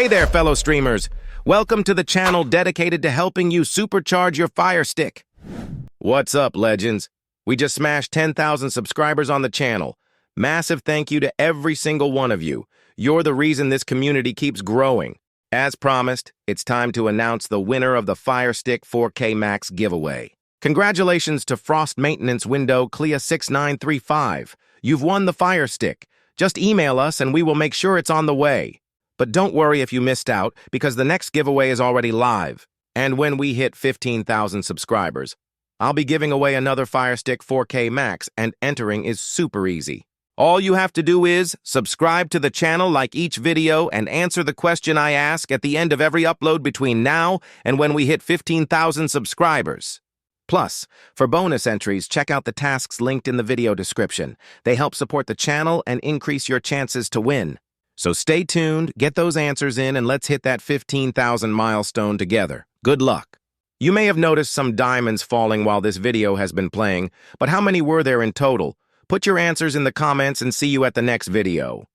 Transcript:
Hey there, fellow streamers. Welcome to the channel dedicated to helping you supercharge your Firestick. What's up, legends? We just smashed 10,000 subscribers on the channel. Massive thank you to every single one of you. You're the reason this community keeps growing. As promised, it's time to announce the winner of the Firestick 4K Max giveaway. Congratulations to Frost Maintenance Window Clea6935. You've won the Firestick. Just email us and we will make sure it's on the way. But don't worry if you missed out, because the next giveaway is already live. And when we hit 15,000 subscribers, I'll be giving away another Firestick 4K Max, and entering is super easy. All you have to do is subscribe to the channel, like each video, and answer the question I ask at the end of every upload between now and when we hit 15,000 subscribers. Plus, for bonus entries, check out the tasks linked in the video description. They help support the channel and increase your chances to win. So stay tuned, get those answers in, and let's hit that 15,000 milestone together. Good luck. You may have noticed some diamonds falling while this video has been playing, but how many were there in total? Put your answers in the comments and see you at the next video.